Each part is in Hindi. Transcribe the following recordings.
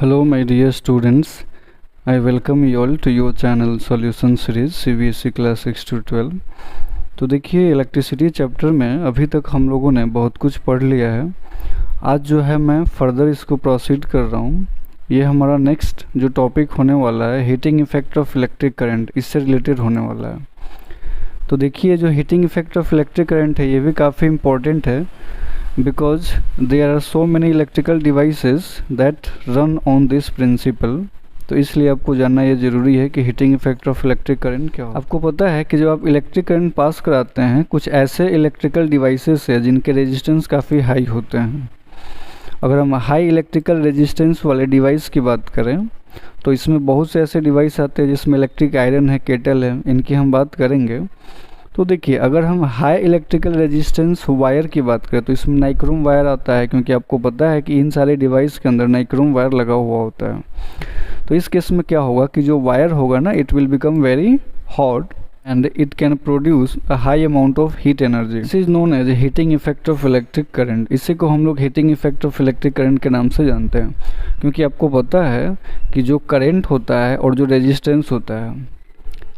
Hello my dear students, I welcome you all to your channel Solution Series CBSE class 6 to 12। तो देखिए इलेक्ट्रिसिटी चैप्टर में अभी तक हम लोगों ने बहुत कुछ पढ़ लिया है। आज जो है मैं फर्दर इसको प्रोसीड कर रहा हूँ। ये हमारा नेक्स्ट जो टॉपिक होने वाला है heating effect of electric current, इससे रिलेटेड होने वाला है। तो देखिए जो heating effect of electric current है ये भी काफ़ी इम्पोर्टेंट है, because there are so many electrical devices that run on this principle। तो इसलिए आपको जानना ये ज़रूरी है कि heating effect of electric current क्या हो। आपको पता है कि जब आप इलेक्ट्रिक करंट पास कराते हैं कुछ ऐसे इलेक्ट्रिकल डिवाइसेस है जिनके रेजिस्टेंस काफ़ी हाई होते हैं। अगर हम हाई इलेक्ट्रिकल रेजिस्टेंस वाले डिवाइस की बात करें तो इसमें बहुत से ऐसे डिवाइस आते हैं जिसमें इलेक्ट्रिक आयरन है, केटल है, इनकी हम बात करेंगे। तो देखिए अगर हम हाई इलेक्ट्रिकल रेजिस्टेंस वायर की बात करें तो इसमें नाइक्रोम वायर आता है, क्योंकि आपको पता है कि इन सारे डिवाइस के अंदर नाइक्रोम वायर लगा हुआ होता है। तो इस केस में क्या होगा कि जो वायर होगा ना, it will become very hot and it can produce a high amount of heat energy. This is known as heating effect of electric current. इसी को हम लोग heating effect of electric current के नाम से जानते हैं, क्योंकि आपको पता है कि जो करंट होता है और जो रेजिस्टेंस होता है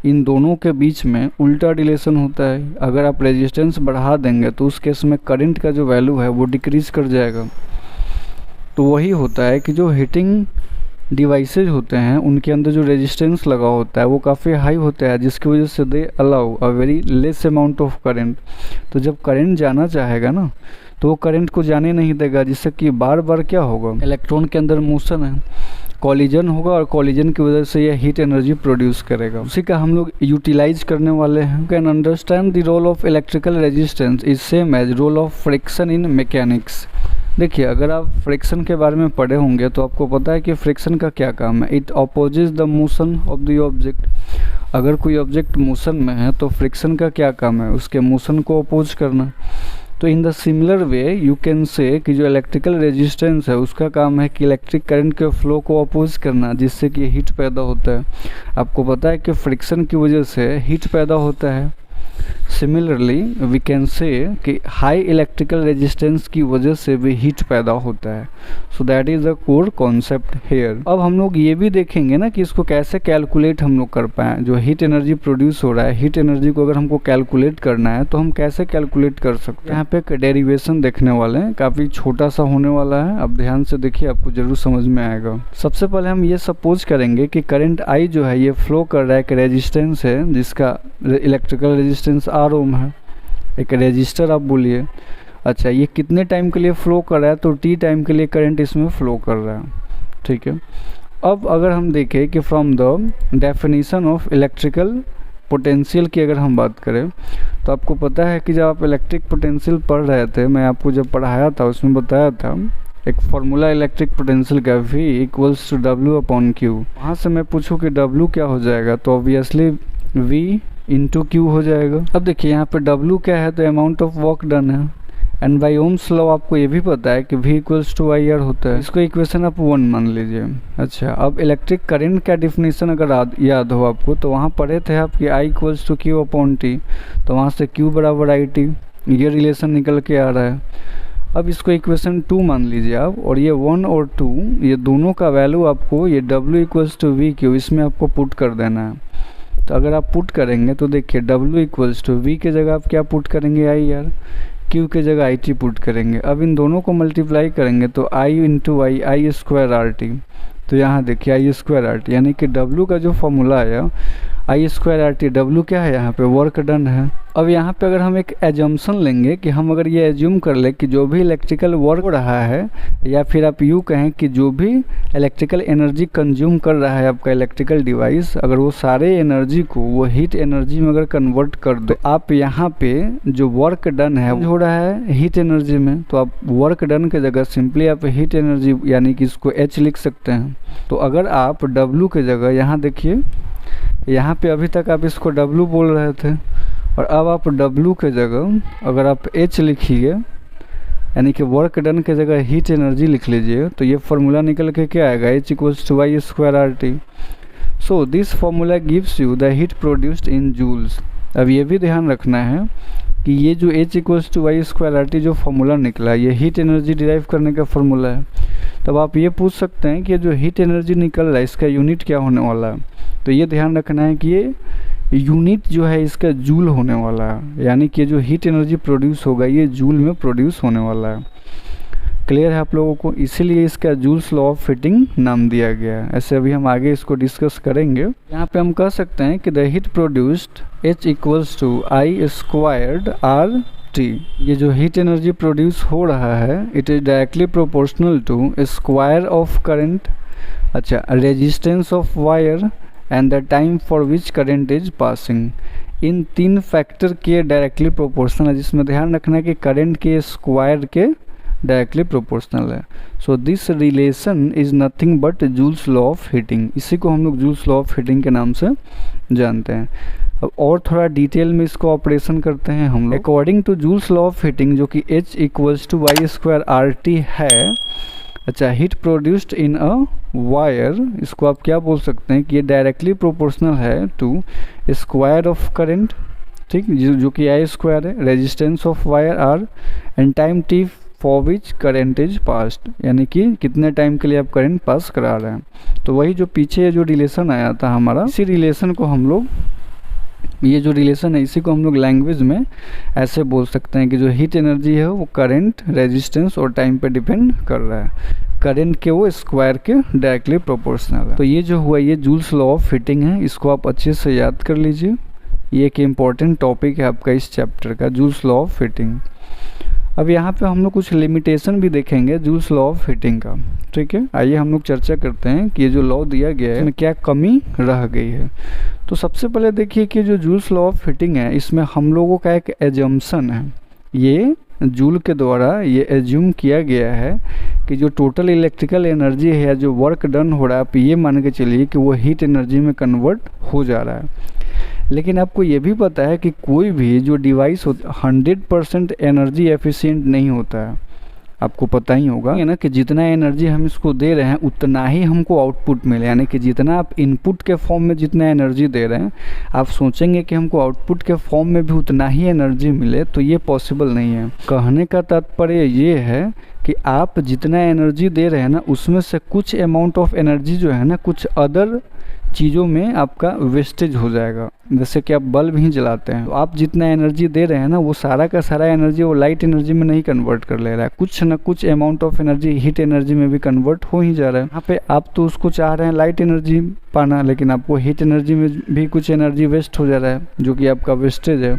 इन दोनों के बीच में उल्टा रिलेशन होता है। अगर आप रेजिस्टेंस बढ़ा देंगे तो उस केस में करंट का जो वैल्यू है वो डिक्रीज कर जाएगा। तो वही होता है कि जो हीटिंग डिवाइसेज होते हैं उनके अंदर जो रेजिस्टेंस लगा होता है वो काफ़ी हाई होता है, जिसकी वजह से they allow a very less amount of current. तो जब करंट जाना चाहेगा ना तो वो करंट को जाने नहीं देगा, जिससे कि बार बार क्या होगा, इलेक्ट्रॉन के अंदर मोशन है, कॉलिजन होगा और कॉलिजन की वजह से यह हीट एनर्जी प्रोड्यूस करेगा। उसी का हम लोग यूटिलाइज करने वाले हैं। Can understand the role of electrical resistance is same as role of friction in mechanics. देखिए अगर आप फ्रिक्शन के बारे में पढ़े होंगे तो आपको पता है कि फ्रिक्शन का क्या काम है। It opposes the motion of the object. अगर कोई ऑब्जेक्ट मोशन में है तो फ्रिक्शन का क्या काम है, उसके मोशन को अपोज करना। तो in the similar way you can say कि जो इलेक्ट्रिकल रेजिस्टेंस है उसका काम है कि इलेक्ट्रिक करंट के फ्लो को अपोज करना, जिससे कि हीट पैदा होता है। आपको पता है कि फ्रिक्शन की वजह से हीट पैदा होता है। सिमिलरली वी कैन से कि हाई इलेक्ट्रिकल रेजिस्टेंस की वजह से भी हीट पैदा होता है। So that is the core concept here. अब हम लोग ये भी देखेंगे ना कि इसको कैसे कैलकुलेट हम लोग कर पाएँ। जो हीट एनर्जी प्रोड्यूस हो रहा है, हीट एनर्जी को अगर हमको कैलकुलेट करना है तो हम कैसे कैलकुलेट कर सकते हैं। यहाँ पे एक डेरिवेशन देखने वाले हैं, काफ़ी छोटा सा होने वाला है। अब ध्यान से देखिए, आपको ज़रूर समझ में आएगा। सबसे पहले हम ये सपोज करेंगे कि करंट आई जो है ये फ्लो कर रहा है, एक रेजिस्टेंस है जिसका इलेक्ट्रिकल रेजिस्टेंस आर ओम है, एक रेजिस्टर आप बोलिए। अच्छा, ये कितने टाइम के लिए फ़्लो कर रहा है, तो टी टाइम के लिए करंट इसमें फ़्लो कर रहा है। ठीक है, अब अगर हम देखें कि from the definition of electrical potential की अगर हम बात करें तो आपको पता है कि जब आप इलेक्ट्रिक पोटेंशियल पढ़ रहे थे, मैं आपको जब पढ़ाया था उसमें बताया था एक फार्मूला इलेक्ट्रिक पोटेंशियल का, V equals to W upon Q। वहाँ से मैं पूछूँ कि W क्या हो जाएगा, तो ऑब्वियसली V इंटू क्यू हो जाएगा। अब देखिए यहाँ पे W क्या है, तो अमाउंट ऑफ वर्क डन है। एंड बाई ओम्स लॉ आपको ये भी पता है कि V equals to I R होता है। इसको इक्वेशन आप 1 मान लीजिए। अच्छा, अब इलेक्ट्रिक करंट का डिफिनीशन अगर याद हो आपको तो वहाँ पढ़े थे आप कि I equals to Q upon T, तो वहाँ से Q बराबर IT, ये रिलेशन निकल के आ रहा है। अब इसको इक्वेशन 2 मान लीजिए आप, और ये 1 और 2 ये दोनों का वैल्यू आपको ये W equals to V Q इसमें आपको पुट कर देना है। तो अगर आप पुट करेंगे तो देखिए W इक्वल्स टू V के जगह आप क्या पुट करेंगे, आई आर, Q के जगह आई टी पुट करेंगे। अब इन दोनों को मल्टीप्लाई करेंगे तो I into I, I square R T. तो यहाँ देखिए आई स्क्वायर आर टी, यानी कि W का जो फॉर्मूला आया आई स्क्वायर आर टी, W क्या है यहाँ पे, वर्क डन है। अब यहाँ पे अगर हम एक एजम्पशन लेंगे कि हम अगर ये एज्यूम कर ले कि जो भी इलेक्ट्रिकल वर्क हो रहा है, या फिर आप यूँ कहें कि जो भी इलेक्ट्रिकल एनर्जी कंज्यूम कर रहा है आपका इलेक्ट्रिकल डिवाइस, अगर वो सारे एनर्जी को वो हीट एनर्जी में अगर कन्वर्ट कर दो, आप यहाँ पे जो वर्क डन है हो रहा है हीट एनर्जी में, तो आप वर्क डन के जगह सिंपली आप हीट एनर्जी यानी कि इसको H लिख सकते हैं। तो अगर आप W के जगह, यहाँ देखिए यहाँ पे अभी तक आप इसको W बोल रहे थे, और अब आप W के जगह अगर आप H लिखिए यानी कि वर्क डन के जगह हीट एनर्जी लिख लीजिए, तो ये फार्मूला निकल के क्या आएगा, H equals to Y square R T. So this formula gives you the heat produced in joules. अब ये भी ध्यान रखना है कि ये जो H equals to Y square R T जो फार्मूला निकला, ये हीट एनर्जी डिराइव करने का फार्मूला है। तब आप ये पूछ सकते हैं कि जो हीट एनर्जी निकल रहा है इसका यूनिट क्या होने वाला है। तो ये ध्यान रखना है कि ये यूनिट जो है इसका जूल होने वाला है, यानी कि जो हीट एनर्जी प्रोड्यूस होगा ये जूल में प्रोड्यूस होने वाला है। क्लियर है आप लोगों को, इसीलिए इसका जूल्स लॉ ऑफ फिटिंग नाम दिया गया है। ऐसे अभी हम आगे इसको डिस्कस करेंगे। यहाँ पे हम कह सकते हैं कि the heat produced H equals to I squared R T। ये जो हीट एनर्जी प्रोड्यूस हो रहा है it is directly proportional to square of current, अच्छा, resistance of wire and the time for which current is passing. इन 3 फैक्टर के डायरेक्टली प्रोपोर्शनल है, जिसमें ध्यान रखना है कि करंट के स्क्वायर के डायरेक्टली प्रोपोर्शनल है। So this relation is nothing but joules law of heating. इसी को हम लोग जूल्स लॉ ऑफ हीटिंग के नाम से जानते हैं। अब और थोड़ा डिटेल में इसको ऑपरेशन करते हैं हम लोग। According to Joule's law of heating जो कि H equals to Y square RT है, अच्छा, heat produced in a wire, इसको आप क्या बोल सकते हैं कि ये डायरेक्टली प्रोपोर्शनल है टू स्क्वायर ऑफ करंट, ठीक, जो कि I स्क्वायर है, resistance of wire R and time T for which current is passed, यानी कि कितने टाइम के लिए आप करंट पास करा रहे हैं। तो वही जो पीछे जो रिलेशन आया था हमारा, इसी रिलेशन को हम लोग, ये जो रिलेशन है इसी को हम लोग लैंग्वेज में ऐसे बोल सकते हैं कि जो हीट एनर्जी है वो करंट, रेजिस्टेंस और टाइम पे डिपेंड कर रहा है। करंट के वो स्क्वायर के डायरेक्टली प्रोपोर्शनल है। तो ये जो हुआ ये जूल्स लॉ ऑफ हीटिंग है, इसको आप अच्छे से याद कर लीजिए। ये एक इम्पॉर्टेंट टॉपिक है आपका इस चैप्टर का, जूल्स लॉ ऑफ हीटिंग। अब यहाँ पे हम लोग कुछ लिमिटेशन भी देखेंगे जूल्स लॉ ऑफ हीटिंग का, ठीक है। आइए हम लोग चर्चा करते हैं कि ये जो लॉ दिया गया है इसमें क्या कमी रह गई है। तो सबसे पहले देखिए कि जो जूल्स लॉ ऑफ हीटिंग है इसमें हम लोगों का एक एजम्पशन है। ये जूल के द्वारा ये एज्यूम किया गया है कि जो टोटल इलेक्ट्रिकल एनर्जी है या जो वर्क डन हो रहा है, आप ये मान के चलिए कि वो हीट एनर्जी में कन्वर्ट हो जा रहा है। लेकिन आपको ये भी पता है कि कोई भी जो डिवाइस 100% एनर्जी एफिशिएंट नहीं होता है। आपको पता ही होगा ना कि जितना एनर्जी हम इसको दे रहे हैं उतना ही हमको आउटपुट मिले, यानी कि जितना आप इनपुट के फॉर्म में जितना एनर्जी दे रहे हैं आप सोचेंगे कि हमको आउटपुट के फॉर्म में भी उतना ही एनर्जी मिले, तो ये पॉसिबल नहीं है। कहने का तात्पर्य ये है कि आप जितना एनर्जी दे रहे हैं ना उसमें से कुछ अमाउंट ऑफ एनर्जी जो है ना कुछ अदर चीज़ों में आपका वेस्टेज हो जाएगा। जैसे कि आप बल्ब ही जलाते हैं तो आप जितना एनर्जी दे रहे हैं ना वो सारा का सारा एनर्जी वो लाइट एनर्जी में नहीं कन्वर्ट कर ले रहा है, कुछ ना कुछ amount of energy heat energy में भी कन्वर्ट हो ही जा रहा है। यहाँ पे आप तो उसको चाह रहे हैं लाइट एनर्जी पाना, लेकिन आपको हीट एनर्जी में भी कुछ एनर्जी वेस्ट हो जा रहा है जो कि आपका वेस्टेज है।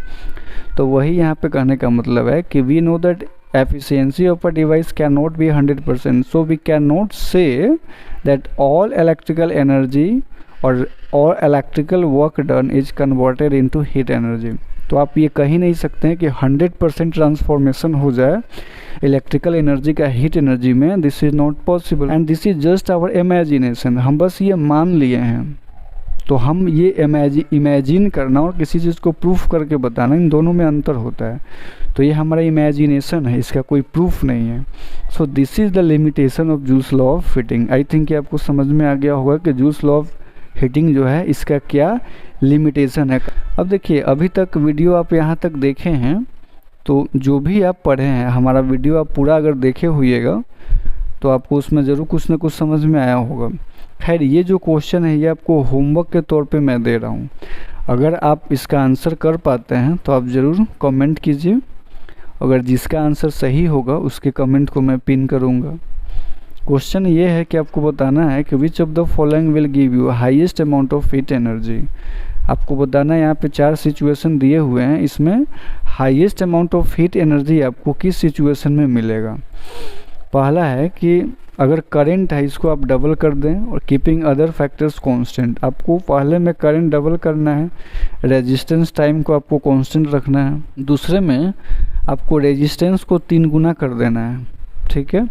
तो वही यहाँ पे कहने का मतलब है कि we know that efficiency of a device cannot be 100%, so we cannot say that all electrical energy or electrical work done is converted into heat energy। तो आप ये कह ही नहीं सकते हैं कि 100% ट्रांसफॉर्मेशन हो जाए इलेक्ट्रिकल एनर्जी का हीट एनर्जी में। This is not possible and this is just our imagination. हम बस ये मान लिए हैं। तो हम ये इमेजिन करना और किसी चीज़ को प्रूफ करके बताना, इन दोनों में अंतर होता है। तो ये हमारा इमेजिनेशन है, इसका कोई प्रूफ नहीं है। So this is the limitation of joules law of heating. I think कि आपको समझ में आ गया होगा कि जूल्स लॉ ऑफ हीटिंग जो है इसका क्या लिमिटेशन है। अब देखिए अभी तक वीडियो आप यहाँ तक देखे हैं, तो जो भी आप पढ़े हैं हमारा वीडियो आप पूरा अगर देखे हुएगा तो आपको उसमें ज़रूर कुछ ना कुछ समझ में आया होगा। खैर ये जो क्वेश्चन है ये आपको होमवर्क के तौर पे मैं दे रहा हूँ। अगर आप इसका आंसर कर पाते हैं तो आप ज़रूर कमेंट कीजिए। अगर जिसका आंसर सही होगा उसके कमेंट को मैं पिन करूँगा। क्वेश्चन ये है कि आपको बताना है कि which of the following will give you highest amount of heat energy. आपको बताना है, यहाँ पे 4 सिचुएशन दिए हुए हैं, इसमें highest amount of heat energy आपको किस सिचुएशन में मिलेगा। पहला है कि अगर करंट है इसको आप डबल कर दें और कीपिंग अदर फैक्टर्स कांस्टेंट। आपको पहले में करंट डबल करना है, रेजिस्टेंस टाइम को आपको कांस्टेंट रखना है। दूसरे में आपको रेजिस्टेंस को 3 गुना कर देना है, ठीक है,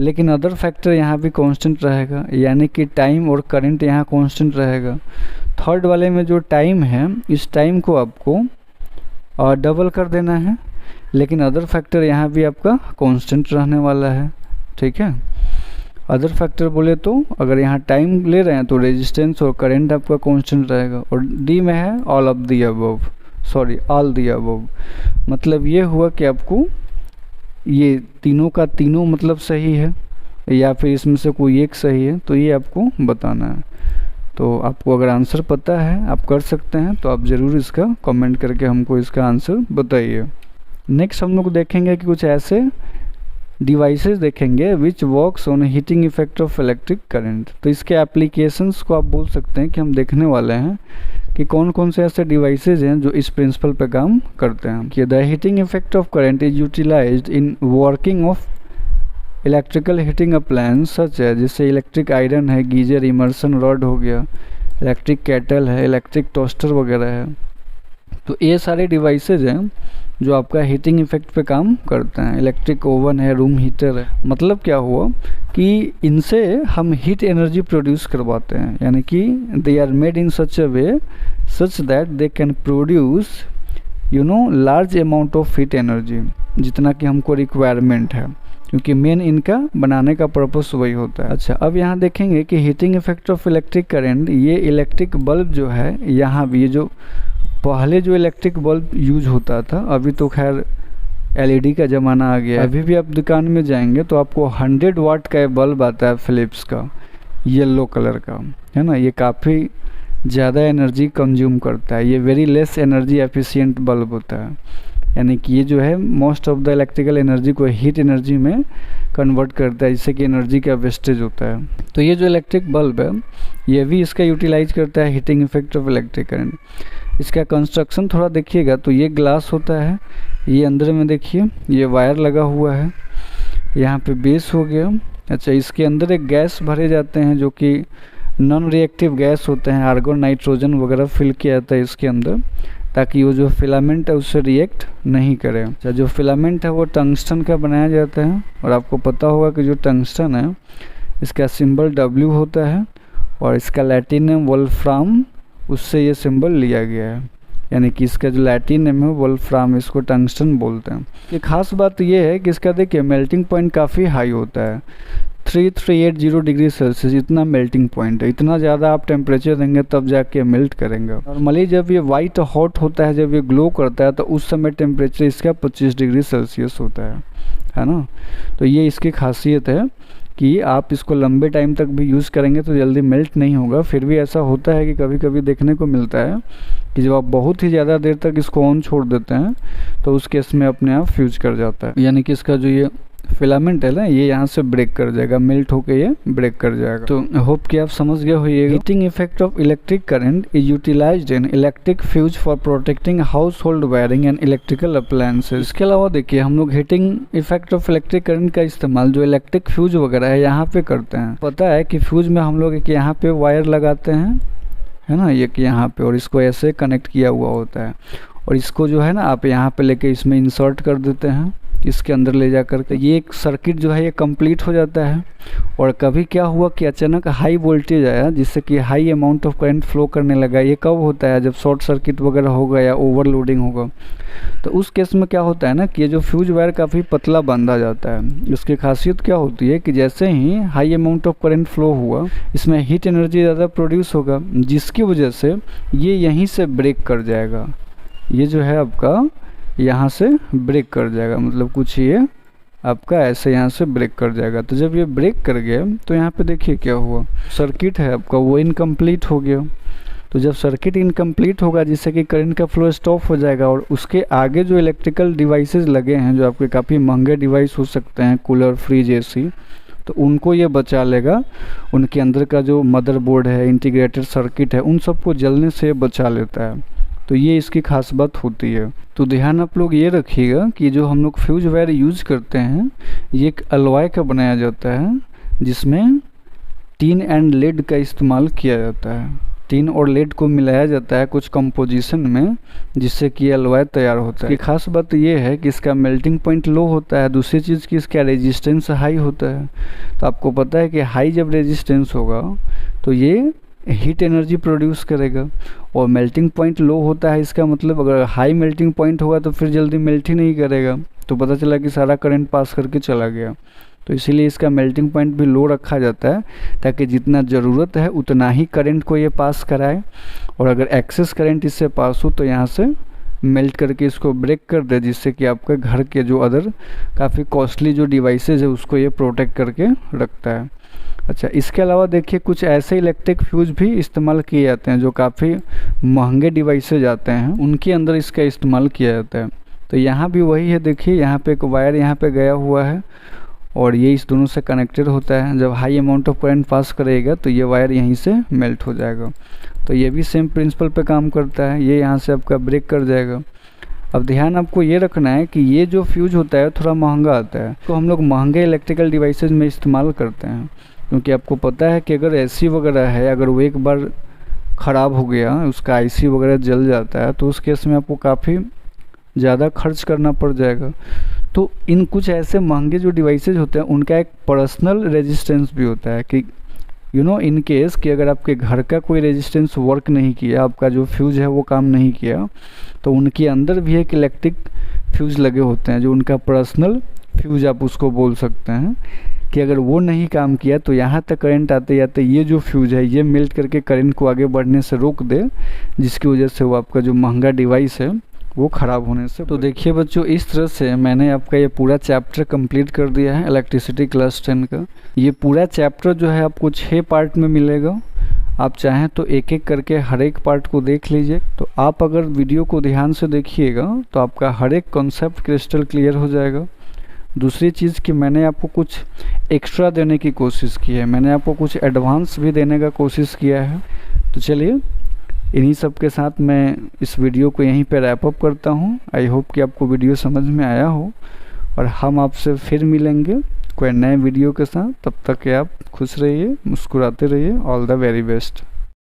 लेकिन अदर फैक्टर यहाँ भी कांस्टेंट रहेगा, यानी कि टाइम और करंट यहाँ कांस्टेंट रहेगा। थर्ड वाले में जो टाइम है इस टाइम को आपको डबल कर देना है, लेकिन अदर फैक्टर यहाँ भी आपका कांस्टेंट रहने वाला है, ठीक है। अदर फैक्टर बोले तो अगर यहाँ टाइम ले रहे हैं तो रेजिस्टेंस और करंट आपका कांस्टेंट रहेगा। और डी में है all of the above, sorry all the above. मतलब ये हुआ कि आपको ये तीनों का तीनों मतलब सही है, या फिर इसमें से कोई एक सही है, तो ये आपको बताना है। तो आपको अगर आंसर पता है, आप कर सकते हैं, तो आप ज़रूर इसका कमेंट करके हमको इसका आंसर बताइए। नेक्स्ट हम लोग देखेंगे कि कुछ ऐसे डिवाइसेस देखेंगे which works on heating effect of electric current. तो इसके एप्लीकेशंस को आप बोल सकते हैं कि हम देखने वाले हैं कि कौन कौन से ऐसे डिवाइसेज हैं जो इस प्रिंसिपल पर काम करते हैं कि the heating effect of current is utilised in working of electrical heating appliance such है, जैसे इलेक्ट्रिक आयरन है, गीजर, इमर्सन रॉड हो गया, इलेक्ट्रिक केटल है, इलेक्ट्रिक टोस्टर वगैरह है। तो ये सारे डिवाइसेज हैं जो आपका हीटिंग इफेक्ट पे काम करते हैं। इलेक्ट्रिक ओवन है, रूम हीटर है। मतलब क्या हुआ कि इनसे हम हीट एनर्जी प्रोड्यूस करवाते हैं, यानी कि they are made in such a way such that they can produce large amount of heat energy, जितना कि हमको रिक्वायरमेंट है, क्योंकि मेन इनका बनाने का पर्पस वही होता है। अच्छा, अब यहाँ देखेंगे कि heating effect of electric current, ये इलेक्ट्रिक बल्ब जो है, यहाँ भी ये जो पहले जो इलेक्ट्रिक बल्ब यूज होता था, अभी तो खैर एलईडी का ज़माना आ गया है। अभी भी आप दुकान में जाएंगे तो आपको 100 वाट का बल्ब आता है फिलिप्स का, येलो कलर का, है ना। ये काफ़ी ज़्यादा एनर्जी कंज्यूम करता है, ये very less energy efficient bulb होता है, यानी कि ये जो है most of the electrical energy को हीट एनर्जी में कन्वर्ट करता है, जिससे कि एनर्जी का वेस्टेज होता है। तो ये जो इलेक्ट्रिक बल्ब है, ये भी इसका यूटिलाइज करता है heating effect of electric current. इसका कंस्ट्रक्शन थोड़ा देखिएगा तो ये ग्लास होता है, ये अंदर में देखिए ये वायर लगा हुआ है, यहाँ पे बेस हो गया। अच्छा, इसके अंदर एक गैस भरे जाते हैं जो कि नॉन रिएक्टिव गैस होते हैं, आर्गन, नाइट्रोजन वगैरह फिल किया जाता है इसके अंदर, ताकि वो जो फिलामेंट है उससे रिएक्ट नहीं करे। अच्छा, जो फिलामेंट है वो टंगस्टन का बनाया जाता है, और आपको पता होगा कि जो टंगस्टन है इसका सिंबल W होता है, और इसका लैटिन नेम वोल्फ्राम, उससे ये सिंबल लिया गया है, यानी कि इसका जो लैटिन नेम है वोल्फ्राम, इसको टंगस्टन बोलते हैं। ये खास बात ये है कि इसका देखिए मेल्टिंग पॉइंट काफ़ी हाई होता है, 3380 डिग्री सेल्सियस इतना मेल्टिंग पॉइंट है। इतना ज़्यादा आप टेम्परेचर देंगे तब जाके मेल्ट करेंगे। नॉर्मली जब ये वाइट हॉट होता है, जब ये ग्लो करता है, तो उस समय टेम्परेचर इसका 25 डिग्री सेल्सियस होता है ना। तो ये इसकी खासियत है कि आप इसको लंबे टाइम तक भी यूज़ करेंगे तो जल्दी मेल्ट नहीं होगा। फिर भी ऐसा होता है कि कभी कभी देखने को मिलता है कि जब आप बहुत ही ज़्यादा देर तक इसको ऑन छोड़ देते हैं तो उस केस में अपने आप फ्यूज कर जाता है, यानी कि इसका जो ये फिलामेंट है ना, ये यहाँ से ब्रेक कर जाएगा, मेल्ट होकर ये ब्रेक कर जाएगा। तो होप कि आप समझ गए होइएगा। Heating effect of electric current is utilised in electric fuse for protecting household wiring and electrical appliances. इसके अलावा देखिए हम लोग heating effect of electric current का इस्तेमाल जो इलेक्ट्रिक फ्यूज वगैरह है यहाँ पे करते हैं। पता है कि फ्यूज में हम लोग एक यहाँ पे वायर लगाते हैं, है ना, ये कि यहाँ पे, और इसको ऐसे कनेक्ट किया हुआ होता है, और इसको जो है ना आप यहाँ पे लेके इसमें इंसर्ट कर देते हैं, इसके अंदर ले जा कर के ये एक सर्किट जो है ये कंप्लीट हो जाता है। और कभी क्या हुआ कि अचानक हाई वोल्टेज आया, जिससे कि high amount of current flow करने लगा। ये कब होता है? जब शॉर्ट सर्किट वगैरह होगा या ओवरलोडिंग होगा। तो उस केस में क्या होता है ना कि ये जो फ्यूज वायर काफ़ी पतला बांधा जाता है। इसकी खासियत क्या होती है कि जैसे ही high amount of current flow हुआ, इसमें हीट एनर्जी ज़्यादा प्रोड्यूस होगा, जिसकी वजह से ये यहीं से ब्रेक कर जाएगा। ये जो है आपका यहाँ से ब्रेक कर जाएगा, मतलब कुछ ये आपका ऐसे यहाँ से ब्रेक कर जाएगा। तो जब ये ब्रेक कर गया तो यहाँ पे देखिए क्या हुआ, सर्किट है आपका वो इनकम्प्लीट हो गया। तो जब सर्किट इनकम्प्लीट होगा जिससे कि करंट का फ्लो स्टॉप हो जाएगा, और उसके आगे जो इलेक्ट्रिकल डिवाइसेस लगे हैं जो आपके काफ़ी महंगे डिवाइस हो सकते हैं, कूलर, फ्रिज, एसी, तो उनको ये बचा लेगा। उनके अंदर का जो मदरबोर्ड है, इंटीग्रेटेड सर्किट है, उन सबको जलने से बचा लेता है। तो ये इसकी खास बात होती है। तो ध्यान आप लोग ये रखिएगा कि जो हम लोग फ्यूज वायर यूज करते हैं ये एक अलॉय का बनाया जाता है, जिसमें टिन एंड लेड का इस्तेमाल किया जाता है। टिन और लेड को मिलाया जाता है कुछ कंपोजिशन में, जिससे कि अलॉय तैयार होता है। इसकी खास बात ये है कि इसका मेल्टिंग पॉइंट लो होता है। दूसरी चीज़ कि इसका रेजिस्टेंस हाई होता है। तो आपको पता है कि हाई जब रेजिस्टेंस होगा तो ये हीट एनर्जी प्रोड्यूस करेगा, और मेल्टिंग पॉइंट लो होता है। इसका मतलब अगर हाई मेल्टिंग पॉइंट होगा तो फिर जल्दी मेल्ट ही नहीं करेगा, तो पता चला कि सारा करंट पास करके चला गया। तो इसीलिए इसका मेल्टिंग पॉइंट भी लो रखा जाता है, ताकि जितना ज़रूरत है उतना ही करंट को ये पास कराए, और अगर एक्सेस करंट इससे पास हो तो यहाँ से मेल्ट करके इसको ब्रेक कर दे, जिससे कि आपका घर के जो अदर काफ़ी कॉस्टली जो डिवाइसेज है उसको ये प्रोटेक्ट करके रखता है। अच्छा, इसके अलावा देखिए कुछ ऐसे इलेक्ट्रिक फ्यूज भी इस्तेमाल किए जाते हैं जो काफ़ी महंगे डिवाइसेज आते हैं, उनके अंदर इसका इस्तेमाल किया जाता है। तो यहाँ भी वही है, देखिए यहाँ पे एक वायर यहाँ पे गया हुआ है और ये इस दोनों से कनेक्टेड होता है। जब high amount of current pass करेगा तो ये वायर यहीं से मेल्ट हो जाएगा। तो ये भी सेम प्रिंसिपल पे काम करता है, ये यहाँ से आपका ब्रेक कर जाएगा। अब ध्यान आपको ये रखना है कि ये जो फ्यूज होता है थोड़ा महंगा आता है, तो हम लोग महंगे इलेक्ट्रिकल डिवाइसेज में इस्तेमाल करते हैं, क्योंकि आपको पता है कि अगर एसी वगैरह है, अगर वो एक बार ख़राब हो गया, उसका आईसी वगैरह जल जाता है, तो उस केस में आपको काफ़ी ज़्यादा खर्च करना पड़ जाएगा। तो इन कुछ ऐसे महंगे जो डिवाइसेज होते हैं उनका एक पर्सनल रेजिस्टेंस भी होता है कि इन केस कि अगर आपके घर का कोई रेजिस्टेंस वर्क नहीं किया, आपका जो फ्यूज़ है वो काम नहीं किया, तो उनके अंदर भी एक इलेक्ट्रिक फ्यूज़ लगे होते हैं जो उनका पर्सनल फ्यूज़ आप उसको बोल सकते हैं, कि अगर वो नहीं काम किया तो यहाँ तक करंट आते आते ये जो फ्यूज़ है ये मेल्ट करके करंट को आगे बढ़ने से रोक दे, जिसकी वजह से वो आपका जो महंगा डिवाइस है वो ख़राब होने से। तो देखिए बच्चों, इस तरह से मैंने आपका ये पूरा चैप्टर कंप्लीट कर दिया है इलेक्ट्रिसिटी क्लास 10 का। ये पूरा चैप्टर जो है आपको 6 पार्ट में मिलेगा। आप चाहें तो एक एक करके हर एक पार्ट को देख लीजिए। तो आप अगर वीडियो को ध्यान से देखिएगा तो आपका हर एक कॉन्सेप्ट क्रिस्टल क्लियर हो जाएगा। दूसरी चीज़ कि मैंने आपको कुछ एक्स्ट्रा देने की कोशिश की है, मैंने आपको कुछ एडवांस भी देने का कोशिश किया है। तो चलिए, इन्हीं सब के साथ मैं इस वीडियो को यहीं पे रैप अप करता हूँ। आई होप कि आपको वीडियो समझ में आया हो, और हम आपसे फिर मिलेंगे कोई नए वीडियो के साथ। तब तक के आप खुश रहिए, मुस्कुराते रहिए। All the very best.